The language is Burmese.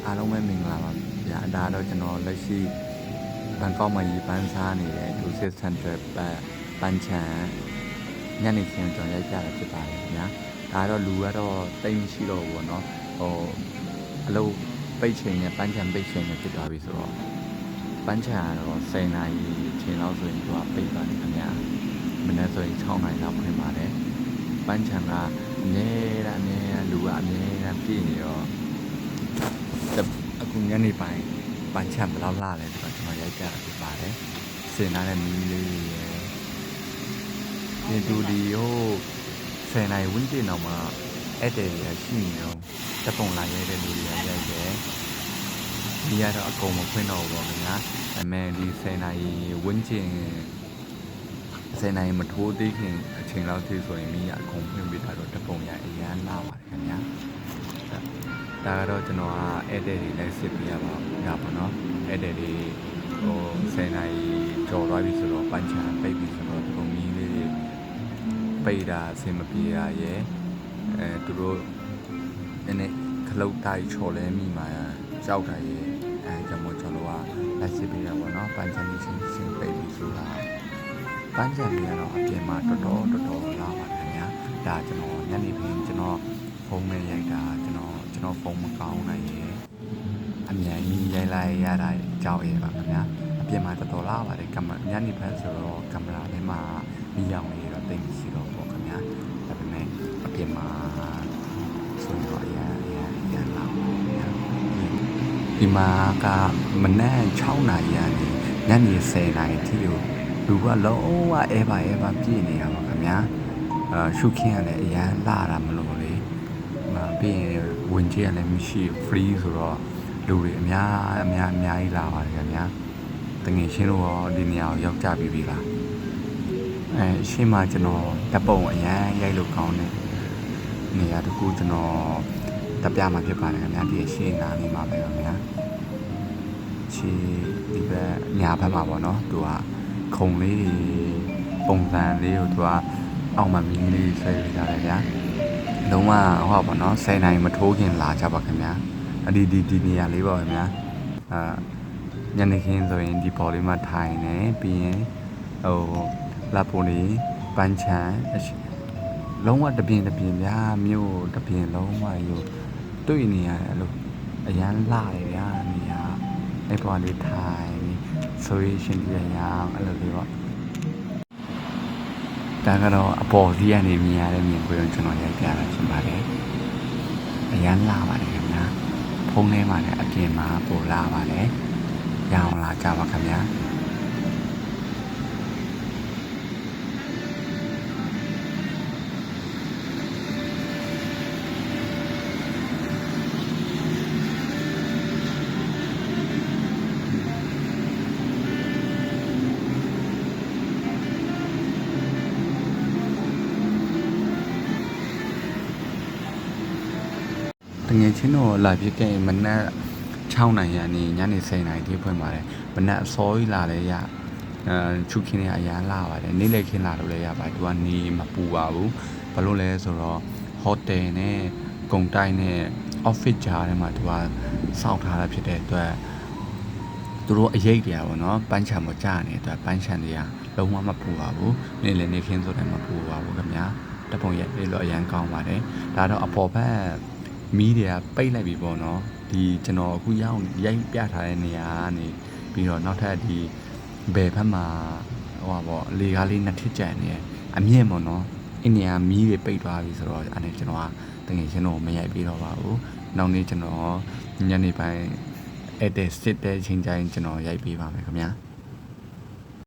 အားလုံးပဲမင်္ဂလာပါဗျာဒါတော့ကျွန်တော်လက်ရှိဘန်ကောက်မှာရေပန်းစားနေတဲ့ဒူစစ်စင်တာပန်းချံညနေခင်းကျွန်တော်ရိုက်ပြတာဖြစ်ပါတယ်ခင်ဗျာဒါတော့လူကတော့တိတ်မရှိတော့ဘူးပေါ့နော်အလုပ်ပိတ်ချိန်နဲ့ပန်းချံပိတ်ချိန်နဲ့ဖြစ်သွားပြီဆိုတော့ပန်းချံကတော့10နာရီချိန်လောက်ဆိုရင်သူကပိတ်သွားတယ်ခင်ဗျာမနေ့ဆိုရင်6နာရီလောက်ဖွင့်ပါတယ်ပန်းချံကအမြဲတမ်းလူကအမြဲတမ်းပြည့်နေတော့အခုညနေပိုင်းပန်းချံဘယ်လောက်လာလဲဆိုတော့ကျွန်တော်ရိုက်ပြတာဖြစ်ပါတယ်စင်လာတဲ့မီးလေးရယ်ဒီတူဒီဟို10နာရီဝန်းကျင်တော့မှအဲ့တဲ့ရရှိနေတော့တပုံလာရိုက်တဲ့လူတွေရိုက်တယ်ဒီကတော့အကုန်မဖွင့်တော့ဘူးပေါ့ခင်ဗျာဒါပေမဲ့ဒီ10နာရီဝန်းကျင်10နာရီမထိုးသေးခင်အချိန်လောက်ထိဆိုရင်မီးအကုန်ဖွင့်ပြီးတော့တပုံရအရန်လာပါတယ်ခင်ဗျာဒါကတော့ကျွန်တော်ကဧည့်သည်တွေလည်းစစ်ပြရပါပေါ့နော်ဧည့်သည်တွေဟို10နာရီကျော်သွားပြီဆိုတော့ပန်းချံပိတ်ပြီဆိုတော့ဒီပုံမီးလေးတွေပိတ်တာအဆင်မပြေရရဲ့သူတို့နည်းနည်းခလုတ်တိုက်ချော်လဲမိမှာကြောက်တာရဲ့ကြောင့်မို့ကျွန်တော်ကလက်စစ်ပြရပါတော့ပန်းချံကြီးချင်းပိတ်ပြီဆိုတာပန်းချံတွေကတော့အပြင်မှာတော်တော်လာပါတယ်ခင်ဗျာဒါကျွန်တော်ညနေခင်းကျွန်တော်ဖုန်းနဲ့ရိုက်တာကျွန်တော်ဖုန်းမကောင်းနိုင်ရဲ့အမြန်ကြီးရိုက်လိုက်ရတာကြောက်ရဲ့ပါခင်ဗျာအပြင်မှာတော်လာပါတယ်ကင်မရာညနေဖက်ဆိုတော့ကင်မရာထဲမှာမီးရောင်လေးတော့တိတ်မရှိတော့ပေါ့ခင်ဗျာဒါပေမဲ့အပြင်မှာဆိုတော့ရလာဒီမှာကမနက်6နာရီကနေညနေ10နာရီထိကိုလူကလုံးဝအဲပါပြည့်နေရပါခင်ဗျာရှုခင်းရလည်းအရန်လာတာမလို့လေပြီးရင်ဝင်ကြီးရလည်းမရှိ free ဆိုတော့လူတွေအများကြီးလာပါတယ်ခင်ဗျာတငယ်ချင်းတို့ရောဒီနေရာကိုရောက်ကြပြီလားရှင်းမှာကျွန်တော်တပ်ပုံအရန်ရိုက်လို့ကောင်းတဲ့နေရာတခုကျွန်တော်တပ်ပြမှာဖြစ်ပါတယ်ခင်ဗျာဒီရှင်းနာနေမှာပဲခင်ဗျာချီဒီဘက်ညာဘက်မှာပေါ့နော်သူကခုံလေးပုံစံလေးကိုသူကအောက်မှာမီးလေးဆွဲပေးထားတယ်ဗျာလုံးဝဟုတ်ပါနော်10နိုင်မထိုးခင်လာကြပါခင်ဗျာဒီနေရာလေးပါခင်ဗျာညနေခင်းဆိုရင်ဒီပေါ်လေးမှာထိုင်နေပြီးရင်လာပိုနေပန်းချံလုံးဝတပြင်းဗျာမြို့တပြင်းလုံးဝယူတွေ့နေရတယ်လို့အရန်လာရဗျာနေရာအဲ့ပေါ်လေးထိုင်ဆိုရင်ရှင်ပြရအောင်အဲ့လိုလေးပေါ့ဒါကတော့အပေါ်စီးကနေမြင်ရတဲ့မြင်ကွင်းကိုကျွန်တော်ရိုက်ပြတာဖြစ်ပါတယ်အရန်လာပါတယ်ခင်ဗျာဖုန်းထဲမှာလည်းအပြင်မှာပို့လာပါတယ်ရအောင်လာကြပါခင်ဗျာတငယ်ချင်းတို့လာဖြစ်ခဲ့မနက်6နိုင်ရနေညနေ10နိုင်ထိဖွင့်ပါတယ်မနက်အစောကြီးလာလဲရချုပ်ခင်းရအရန်လာပါတယ်နေ့လည်ခင်းလာလို့လည်းရပါတယ်သူကနေမပူပါဘူးဘာလို့လဲဆိုတော့ဟိုတယ်နဲ့ကုန်တိုက်နဲ့ office ကြားထဲမှာသူကစောင့်ထားတာဖြစ်တဲ့အတွက်သူတို့အရေးတရားပေါ့နော်ပန်းချံမကြနေတဲ့အတွက်ပန်းချံတွေကလုံးဝမပူပါဘူးနေ့လည်နေခင်းဆိုတယ်မပူပါဘူးခင်ဗျာတပုံရက်လေးလို့အရန်ကောင်းပါတယ်ဒါတော့အပေါ်ဘက်မီးတွေကပိတ်လိုက်ပြီပေါ့နော်ဒီကျွန်တော်အခုရိုက်ပြထားတဲ့နေရာကနေပြီးတော့နောက်ထပ်ဒီဘယ်ဘက်မှာဟိုပါပေါ့လေကားလေးနှစ်ထစ်ကျန်နေအမြင့်ပေါ့နော်အင်းနေရာမီးတွေပိတ်သွားပြီဆိုတော့အဲ့ဒါကျွန်တော်ကတကယ်ကျွန်တော်မရိုက်ပြီးတော့ပါဘူးနောက်နေ့ကျွန်တော်ညနေပိုင်းအဲ့တဲ့စစ်တဲ့ချိန်တိုင်းကျွန်တော်ရိုက်ပေးပါမယ်ခင်ဗျာ